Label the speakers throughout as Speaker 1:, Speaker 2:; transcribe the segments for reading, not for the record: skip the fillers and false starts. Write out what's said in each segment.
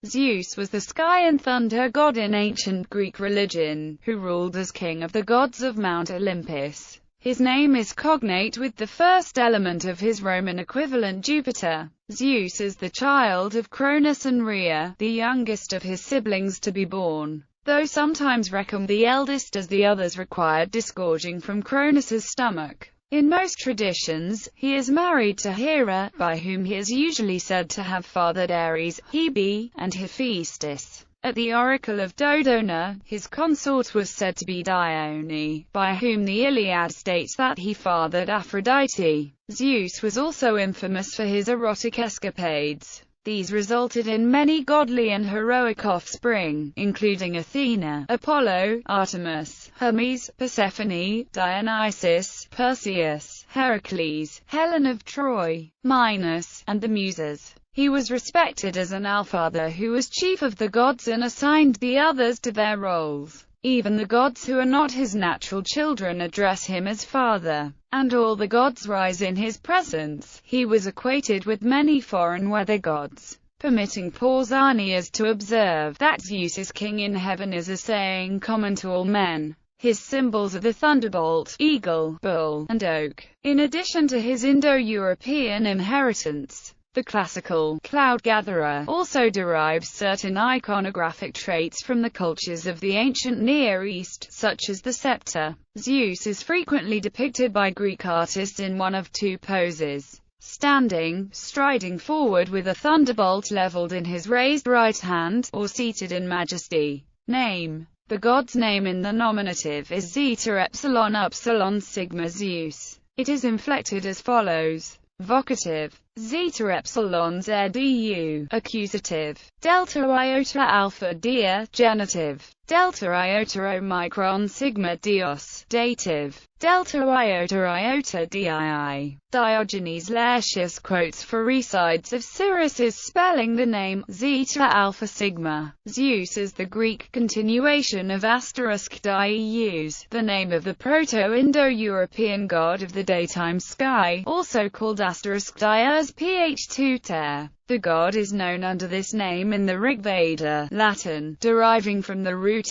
Speaker 1: Zeus was the sky and thunder god in ancient Greek religion, who ruled as king of the gods of Mount Olympus. His name is cognate with the first element of his Roman equivalent Jupiter. Zeus is the child of Cronus and Rhea, the youngest of his siblings to be born, though sometimes reckoned the eldest as the others required disgorging from Cronus's stomach. In most traditions, he is married to Hera, by whom he is usually said to have fathered Ares, Hebe, and Hephaestus. At the oracle of Doe Donor, his consort was said to be Dione, by whom the Iliad states that he fathered Aphrodite. Zeus was also infamous for his erotic escapades. These resulted in many godly and heroic offspring, including Athena, Apollo, Artemis, Hermes, Persephone, Dionysus, Perseus, Heracles, Helen of Troy, Minos, and the Muses. He was respected as an allfather who was chief of the gods and assigned the others to their roles. Even the gods who are not his natural children address him as father, and all the gods rise in his presence. He was equated with many foreign weather gods, permitting Pausanias to observe that Zeus is king in heaven is a saying common to all men. His symbols are the thunderbolt, eagle, bull, and oak. In addition to his Indo-European inheritance, the classical cloud-gatherer also derives certain iconographic traits from the cultures of the ancient Near East, such as the scepter. Zeus is frequently depicted by Greek artists in one of two poses: standing, striding forward with a thunderbolt leveled in his raised right hand, or seated in majesty. Name. The god's name in the nominative is Zeta Epsilon Upsilon Sigma Zeus. It is inflected as follows. Vocative: Zeta Epsilon ZEU. Accusative: Delta Iota Alpha Dia. Genitive: Delta Iota Omicron Sigma Dios. Dative: Delta Iota Iota Dii. Diogenes Laertius quotes Pherecydes of Cyrus's spelling the name Zeta Alpha Sigma. Zeus is the Greek continuation of *Dieus, the name of the Proto-Indo-European god of the daytime sky, also called *Dias Ph2ter. The god is known under this name in the Rig Veda, Latin, deriving from the root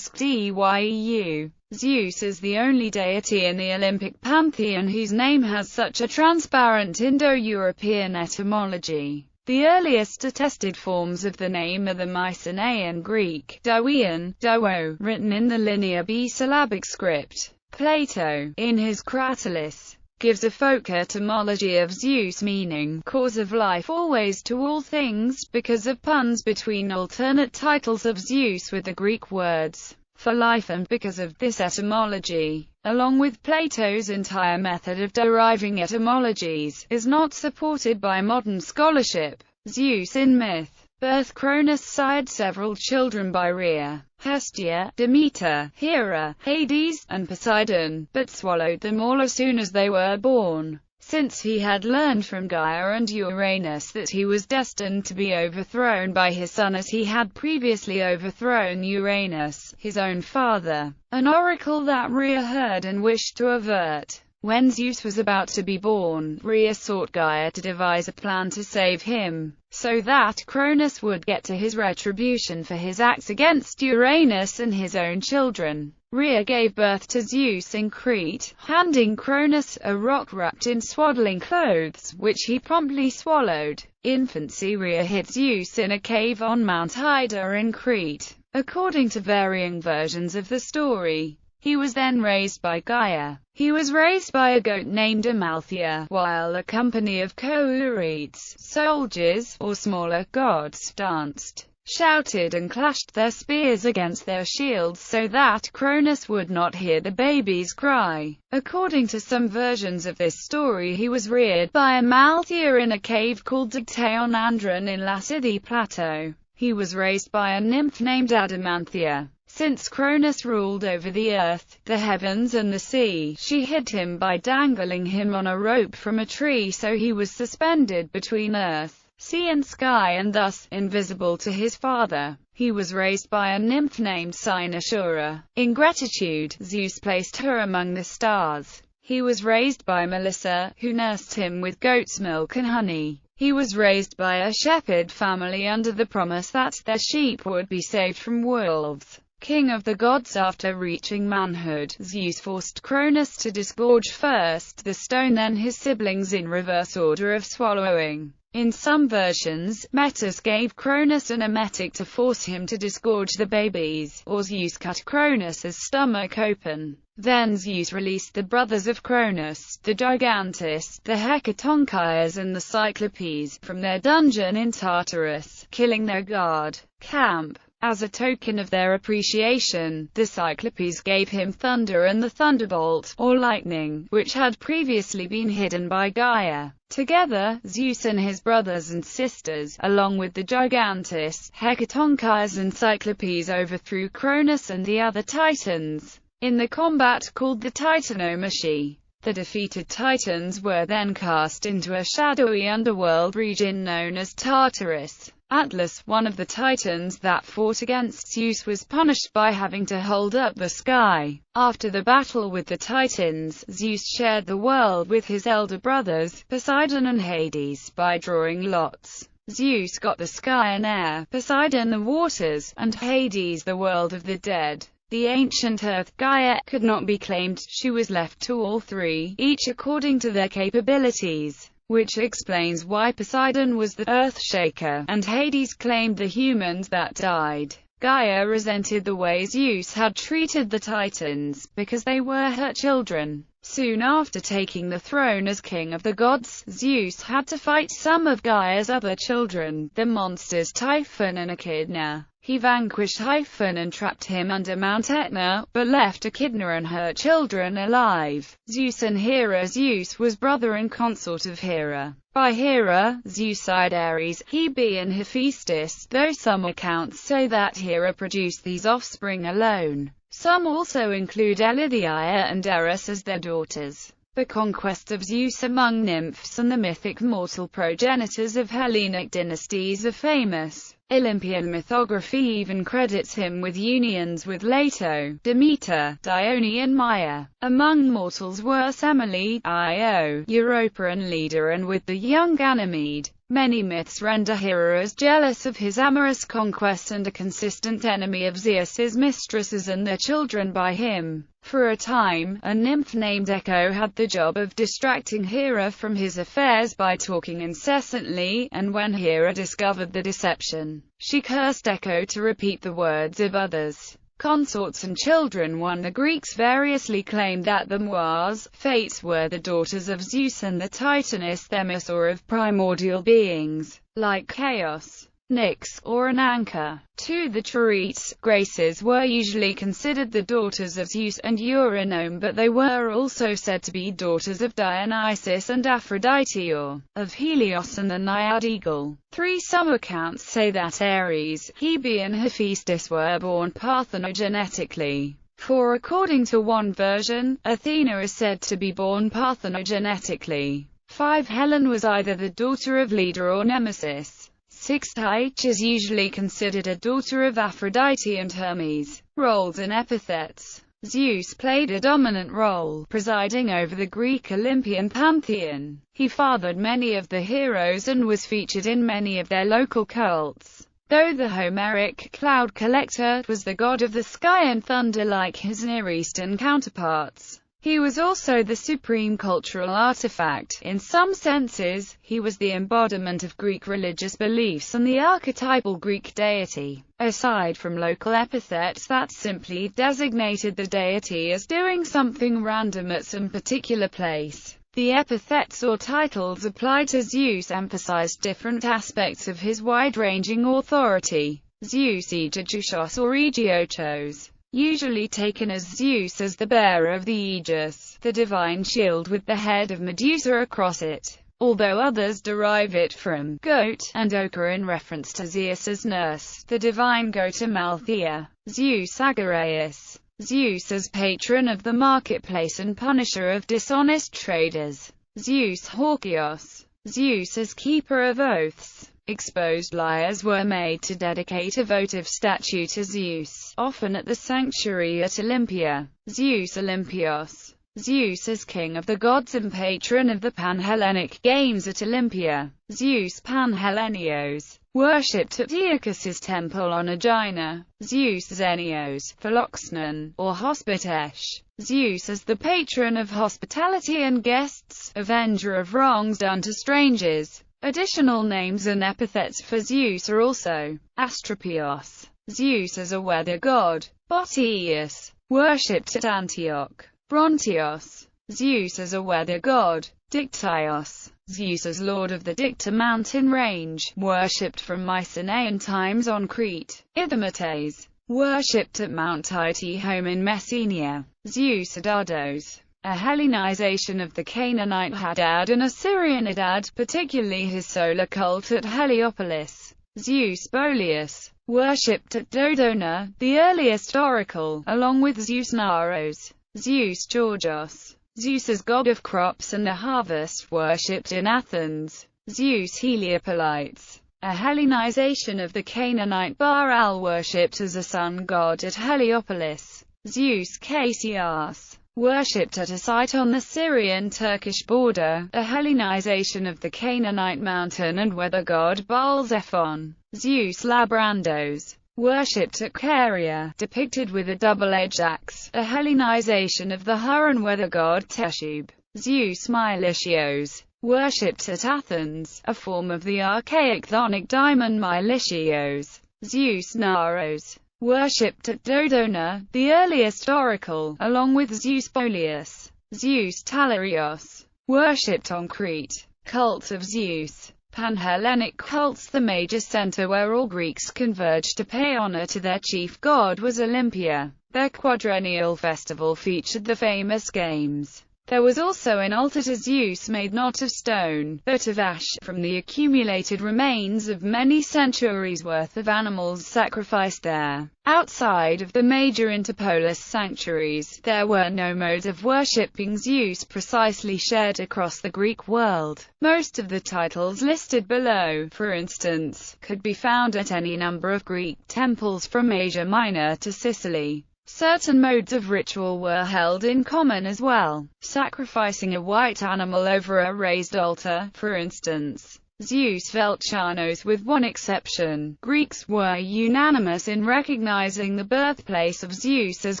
Speaker 1: *Dyu. Zeus is the only deity in the Olympic pantheon whose name has such a transparent Indo-European etymology. The earliest attested forms of the name are the Mycenaean Greek, Doeon, Doe, written in the linear bisyllabic script. Plato, in his Cratylus, gives a folk etymology of Zeus meaning cause of life always to all things, because of puns between alternate titles of Zeus with the Greek words for life, and because of this etymology, along with Plato's entire method of deriving etymologies, is not supported by modern scholarship. Zeus in myth. Birth: Cronus sired several children by Rhea, Hestia, Demeter, Hera, Hades, and Poseidon, but swallowed them all as soon as they were born. Since he had learned from Gaia and Uranus that he was destined to be overthrown by his son as he had previously overthrown Uranus, his own father, an oracle that Rhea heard and wished to avert. When Zeus was about to be born, Rhea sought Gaia to devise a plan to save him, so that Cronus would get to his retribution for his acts against Uranus and his own children. Rhea gave birth to Zeus in Crete, handing Cronus a rock wrapped in swaddling clothes, which he promptly swallowed. Infancy: Rhea hid Zeus in a cave on Mount Ida in Crete. According to varying versions of the story, he was then raised by Gaia. He was raised by a goat named Amalthea, while a company of Coeurites, soldiers, or smaller gods, danced, shouted and clashed their spears against their shields so that Cronus would not hear the baby's cry. According to some versions of this story, he was reared by Amalthea in a cave called Dictaeon Andron in Lassidae Plateau. He was raised by a nymph named Adamanthea. Since Cronus ruled over the earth, the heavens and the sea, she hid him by dangling him on a rope from a tree so he was suspended between earth, sea and sky and thus invisible to his father. He was raised by a nymph named Cynosura. In gratitude, Zeus placed her among the stars. He was raised by Melissa, who nursed him with goat's milk and honey. He was raised by a shepherd family under the promise that their sheep would be saved from wolves. King of the gods, after reaching manhood, Zeus forced Cronus to disgorge first the stone, then his siblings in reverse order of swallowing. In some versions, Metis gave Cronus an emetic to force him to disgorge the babies, or Zeus cut Cronus's stomach open. Then Zeus released the brothers of Cronus, the Gigantes, the Hecatonchirs and the Cyclopes, from their dungeon in Tartarus, killing their guard camp. As a token of their appreciation, the Cyclopes gave him thunder and the thunderbolt, or lightning, which had previously been hidden by Gaia. Together, Zeus and his brothers and sisters, along with the Gigantes, Hecatonchirs and Cyclopes, overthrew Cronus and the other Titans in the combat called the Titanomachy. The defeated Titans were then cast into a shadowy underworld region known as Tartarus. Atlas, one of the Titans that fought against Zeus, was punished by having to hold up the sky. After the battle with the Titans, Zeus shared the world with his elder brothers, Poseidon and Hades, by drawing lots. Zeus got the sky and air, Poseidon the waters, and Hades the world of the dead. The ancient Earth, Gaia, could not be claimed. She was left to all three, each according to their capabilities, which explains why Poseidon was the earth-shaker, and Hades claimed the humans that died. Gaia resented the way Zeus had treated the Titans, because they were her children. Soon after taking the throne as king of the gods, Zeus had to fight some of Gaia's other children, the monsters Typhon and Echidna. He vanquished Typhon and trapped him under Mount Etna, but left Echidna and her children alive. Zeus and Hera. Zeus was brother and consort of Hera. By Hera, Zeus side Ares, Hebe and Hephaestus, though some accounts say that Hera produced these offspring alone. Some also include Eileithyia and Eris as their daughters. The conquest of Zeus among nymphs and the mythic mortal progenitors of Hellenic dynasties are famous. Olympian mythography even credits him with unions with Leto, Demeter, Dione and Maia. Among mortals were Semele, Io, Europa and Leda, and with the young Ganymede. Many myths render Hera as jealous of his amorous conquest and a consistent enemy of Zeus's mistresses and their children by him. For a time, a nymph named Echo had the job of distracting Hera from his affairs by talking incessantly, and when Hera discovered the deception, she cursed Echo to repeat the words of others. Consorts and children. The Greeks variously claimed that the Moirs, Fates, were the daughters of Zeus and the Titaness Themis, or of primordial beings, like Chaos, Nyx, or an Anchor. The Charites, Graces, were usually considered the daughters of Zeus and Eurynome, but they were also said to be daughters of Dionysus and Aphrodite, or of Helios and the Naiad Eagle. Some accounts say that Ares, Hebe and Hephaestus were born parthenogenetically. For according to one version, Athena is said to be born parthenogenetically. Helen was either the daughter of Leda or Nemesis. Tyche is usually considered a daughter of Aphrodite and Hermes. Roles and epithets. Zeus played a dominant role, presiding over the Greek Olympian pantheon. He fathered many of the heroes and was featured in many of their local cults. Though the Homeric cloud collector was the god of the sky and thunder like his Near Eastern counterparts, he was also the supreme cultural artifact. In some senses, he was the embodiment of Greek religious beliefs and the archetypal Greek deity. Aside from local epithets that simply designated the deity as doing something random at some particular place, the epithets or titles applied to Zeus emphasized different aspects of his wide-ranging authority. Zeus Aegiachos or Aegiachos, usually taken as Zeus as the bearer of the Aegis, the divine shield with the head of Medusa across it, although others derive it from goat and ochre in reference to Zeus's nurse, the divine goat Amalthea. Zeus Agoraios, Zeus as patron of the marketplace and punisher of dishonest traders. Zeus Horkios, Zeus as keeper of oaths. Exposed lyres were made to dedicate a votive statue to Zeus, often at the sanctuary at Olympia. Zeus Olympios, Zeus as king of the gods and patron of the Panhellenic games at Olympia. Zeus Panhellenios, worshipped at Aeacus's temple on Aegina. Zeus Xenios, Philoxenon, or Hospitesh. Zeus as the patron of hospitality and guests, avenger of wrongs done to strangers. Additional names and epithets for Zeus are also Astrapios, Zeus as a weather god. Boteus, worshipped at Antioch. Brontios, Zeus as a weather god. Dictyos, Zeus as lord of the Dicta mountain range, worshipped from Mycenaean times on Crete. Epithets, worshipped at Mount Tytehome in Messenia. Zeus Adados, a Hellenization of the Canaanite Hadad and Assyrian Adad, particularly his solar cult at Heliopolis. Zeus Boreas, worshipped at Doe Donor, the earliest oracle, along with Zeus Naros. Zeus Georgios, Zeus as god of crops and the harvest, worshipped in Athens. Zeus Heliopolites, a Hellenization of the Canaanite Baal, worshipped as a sun god at Heliopolis. Zeus Cassius, worshipped at a site on the Syrian-Turkish border, a Hellenization of the Canaanite mountain and weather god Baal-Zephon. Zeus Labrandos, worshipped at Caria, depicted with a double-edged axe, a Hellenization of the Huron weather god Teshub. Zeus Militios, worshipped at Athens, a form of the archaic chthonic daimon Militios. Zeus Naros, worshipped at Doe Donor, the earliest oracle, along with Zeus Boreas. Zeus Talarios, worshipped on Crete. Cult of Zeus. Panhellenic cults. The major center where all Greeks converged to pay honor to their chief god was Olympia. Their quadrennial festival featured the famous games. There was also an altar to Zeus made not of stone, but of ash, from the accumulated remains of many centuries' worth of animals sacrificed there. Outside of the major interpolis sanctuaries, there were no modes of worshipping Zeus precisely shared across the Greek world. Most of the titles listed below, for instance, could be found at any number of Greek temples from Asia Minor to Sicily. Certain modes of ritual were held in common as well, sacrificing a white animal over a raised altar, for instance. Zeus Velchanos with one exception. Greeks were unanimous in recognizing the birthplace of Zeus as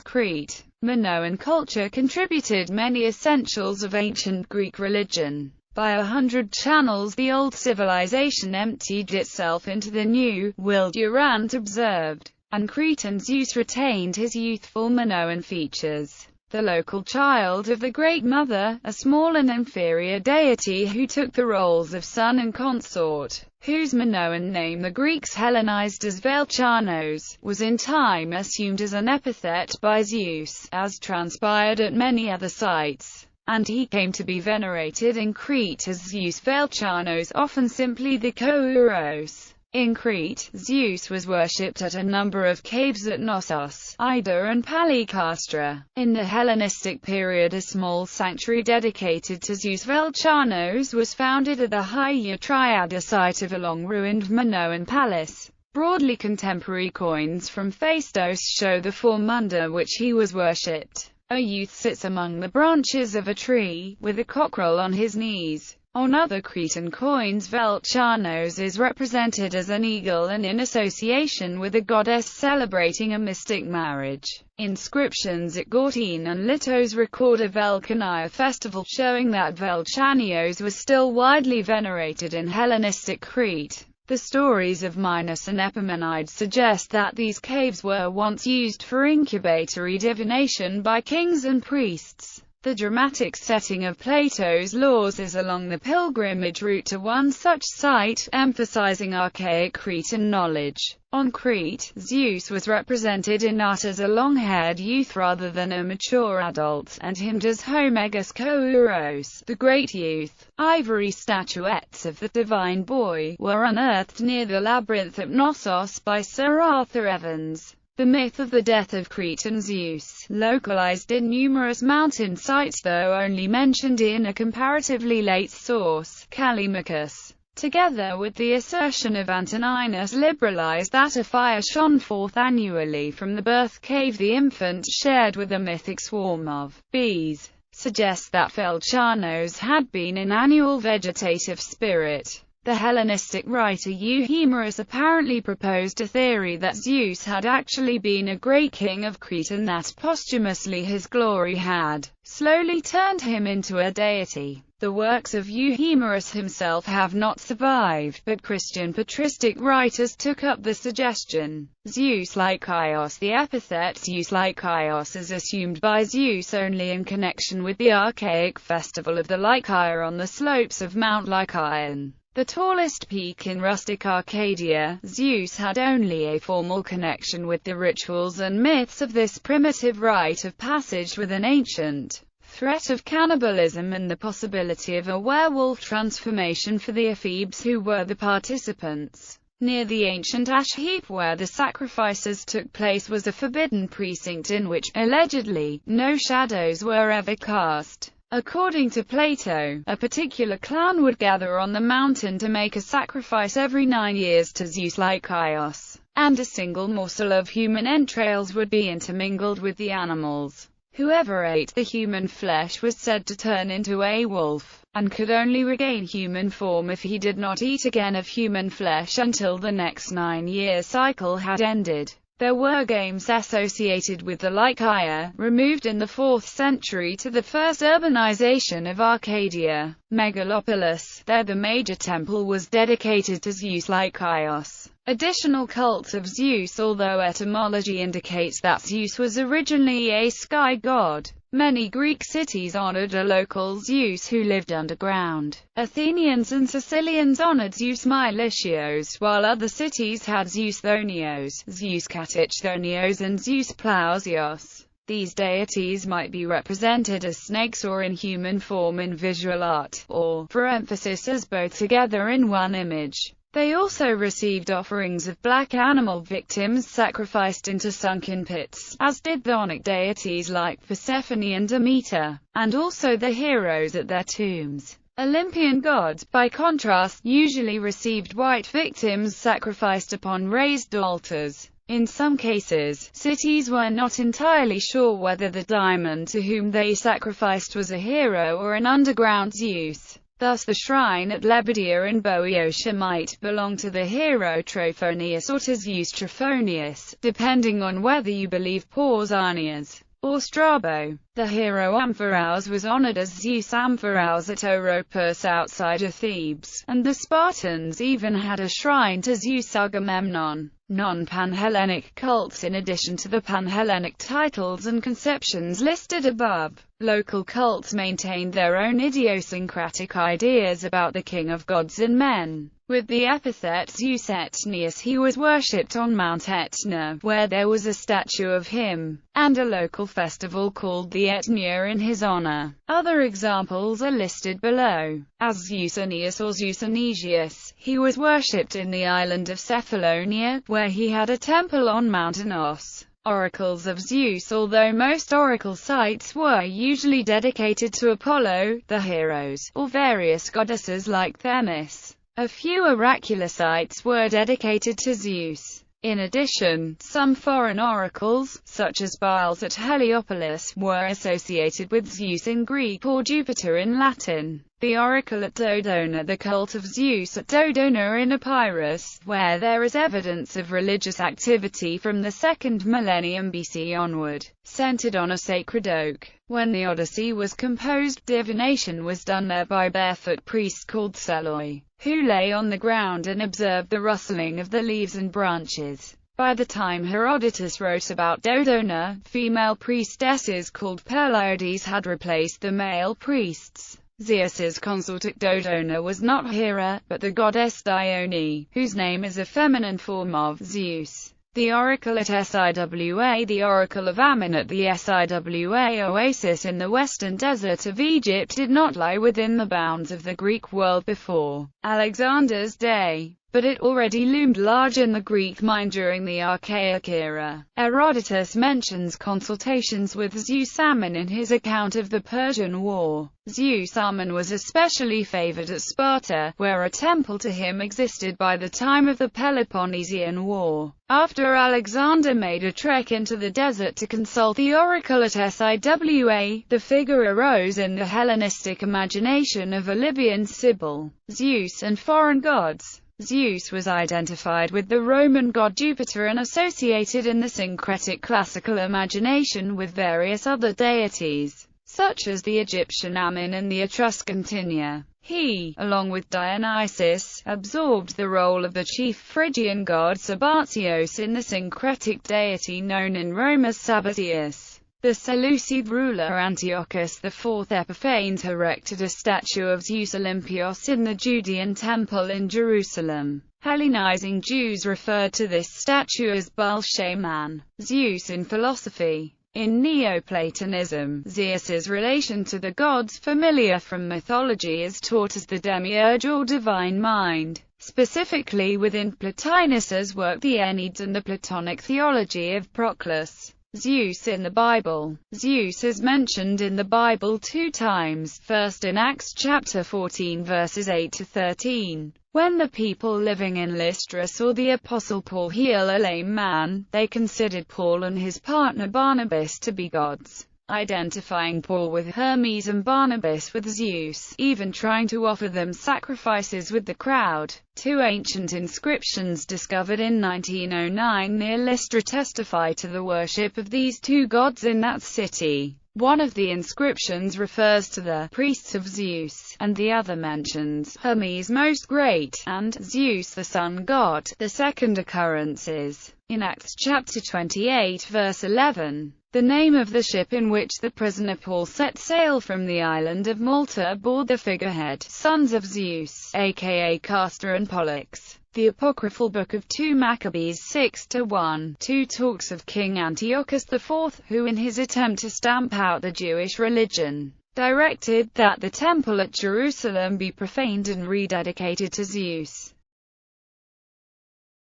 Speaker 1: Crete. Minoan culture contributed many essentials of ancient Greek religion. By 100 channels the old civilization emptied itself into the new, Will Durant observed. And Cretan Zeus retained his youthful Minoan features. The local child of the Great Mother, a small and inferior deity who took the roles of son and consort, whose Minoan name the Greeks Hellenized as Velchanos, was in time assumed as an epithet by Zeus, as transpired at many other sites, and he came to be venerated in Crete as Zeus Velchanos, often simply the Kouros. In Crete, Zeus was worshipped at a number of caves at Knossos, Ida and Palikastra. In the Hellenistic period a small sanctuary dedicated to Zeus Velchanos was founded at the Hagia Triada site of a long-ruined Minoan palace. Broadly contemporary coins from Phaistos show the form under which he was worshipped. A youth sits among the branches of a tree, with a cockerel on his knees. On other Cretan coins Velchanos is represented as an eagle and in association with a goddess celebrating a mystic marriage. Inscriptions at Gortyn and Litos record a Velchania festival, showing that Velchanios was still widely venerated in Hellenistic Crete. The stories of Minos and Epimenides suggest that these caves were once used for incubatory divination by kings and priests. The dramatic setting of Plato's Laws is along the pilgrimage route to one such site, emphasizing archaic Cretan knowledge. On Crete, Zeus was represented in art as a long-haired youth rather than a mature adult, and hymned as Homegus Kouros, the great youth. Ivory statuettes of the divine boy were unearthed near the labyrinth at Knossos by Sir Arthur Evans. The myth of the death of Cretan Zeus, localized in numerous mountain sites though only mentioned in a comparatively late source, Callimachus, together with the assertion of Antoninus Liberalized that a fire shone forth annually from the birth cave the infant shared with a mythic swarm of bees. suggests that Felchanos had been an annual vegetative spirit. The Hellenistic writer Euhemerus apparently proposed a theory that Zeus had actually been a great king of Crete and that posthumously his glory had slowly turned him into a deity. The works of Euhemerus himself have not survived, but Christian patristic writers took up the suggestion. Zeus Lykios. The epithet Zeus Lykios is assumed by Zeus only in connection with the archaic festival of the Lykia on the slopes of Mount Lycaon, the tallest peak in rustic Arcadia. Zeus had only a formal connection with the rituals and myths of this primitive rite of passage, with an ancient threat of cannibalism and the possibility of a werewolf transformation for the ephebes who were the participants. Near the ancient ash heap where the sacrifices took place was a forbidden precinct in which, allegedly, no shadows were ever cast. According to Plato, a particular clan would gather on the mountain to make a sacrifice every 9 years to Zeus Lykios, and a single morsel of human entrails would be intermingled with the animals. Whoever ate the human flesh was said to turn into a wolf, and could only regain human form if he did not eat again of human flesh until the next 9-year cycle had ended. There were games associated with the Lykia, removed in the 4th century to the first urbanization of Arcadia, Megalopolis. There the major temple was dedicated to Zeus Lykios. Additional cults of Zeus. Although etymology indicates that Zeus was originally a sky god, many Greek cities honored a local Zeus who lived underground. Athenians and Sicilians honored Zeus Militios, while other cities had Zeus Thonios, Zeus Katichthonios and Zeus Plausios. These deities might be represented as snakes or in human form in visual art, or, for emphasis, as both together in one image. They also received offerings of black animal victims sacrificed into sunken pits, as did chthonic deities like Persephone and Demeter, and also the heroes at their tombs. Olympian gods, by contrast, usually received white victims sacrificed upon raised altars. In some cases, cities were not entirely sure whether the daimon to whom they sacrificed was a hero or an underground Zeus. Thus the shrine at Lebedia in Boeotia might belong to the hero Trophonius or to Zeus Trophonius, depending on whether you believe Pausanias or Strabo. The hero Amphiaraus was honored as Zeus Amphiaraus at Oropus outside of Thebes, and the Spartans even had a shrine to Zeus Agamemnon. Non-Panhellenic cults. In addition to the Panhellenic titles and conceptions listed above, local cults maintained their own idiosyncratic ideas about the king of gods and men. With the epithet Zeus Etnius, he was worshipped on Mount Etna, where there was a statue of him, and a local festival called the Etnia in his honor. Other examples are listed below. As Zeus Aeneas or Zeus Anesius, he was worshipped in the island of Cephalonia, where he had a temple on Mount Anos. Oracles of Zeus. Although most oracle sites were usually dedicated to Apollo, the heroes, or various goddesses like Themis, a few oracular sites were dedicated to Zeus. In addition, some foreign oracles, such as Baal's at Heliopolis, were associated with Zeus in Greek or Jupiter in Latin. The oracle at Doe Donor. The cult of Zeus at Doe Donor in Epirus, where there is evidence of religious activity from the 2nd millennium BC onward, centered on a sacred oak. When the Odyssey was composed, divination was done there by barefoot priests called Seloi, who lay on the ground and observed the rustling of the leaves and branches. By the time Herodotus wrote about Dodona, female priestesses called Pleiades had replaced the male priests. Zeus's consort at Dodona was not Hera, but the goddess Dione, whose name is a feminine form of Zeus. The oracle at Siwa. The oracle of Ammon at the Siwa oasis in the western desert of Egypt did not lie within the bounds of the Greek world before Alexander's day. but it already loomed large in the Greek mind during the Archaic era. Herodotus mentions consultations with Zeus Ammon in his account of the Persian War. Zeus Ammon was especially favored at Sparta, where a temple to him existed by the time of the Peloponnesian War. After Alexander made a trek into the desert to consult the oracle at Siwa, the figure arose in the Hellenistic imagination of a Libyan Sibyl, Zeus and foreign gods. Zeus was identified with the Roman god Jupiter and associated in the syncretic classical imagination with various other deities, such as the Egyptian Ammon and the Etruscan Tinia. He, along with Dionysus, absorbed the role of the chief Phrygian god Sabazios in the syncretic deity known in Rome as Sabazius. The Seleucid ruler Antiochus IV Epiphanes erected a statue of Zeus Olympios in the Judean temple in Jerusalem. Hellenizing Jews referred to this statue as Baal-Shaman, Zeus in philosophy. In Neoplatonism, Zeus's relation to the gods familiar from mythology is taught as the demiurge or divine mind. Specifically within Plotinus's work the Enneads and the Platonic theology of Proclus. Zeus in the Bible. Zeus is mentioned in the Bible 2 times, first in Acts chapter 14 verses 8 to 13. When the people living in Lystra saw the Apostle Paul heal a lame man, they considered Paul and his partner Barnabas to be gods, identifying Paul with Hermes and Barnabas with Zeus, even trying to offer them sacrifices with the crowd. 2 ancient inscriptions discovered in 1909 near Lystra testify to the worship of these 2 gods in that city. One of the inscriptions refers to the priests of Zeus, and the other mentions Hermes Most Great, and Zeus the sun god. The second occurrence is in Acts chapter 28 verse 11. The name of the ship in which the prisoner Paul set sail from the island of Malta bore the figurehead, Sons of Zeus, aka Castor and Pollux. The apocryphal book of 2 Maccabees 6-1, talks of King Antiochus IV, who in his attempt to stamp out the Jewish religion, directed that the temple at Jerusalem be profaned and rededicated to Zeus.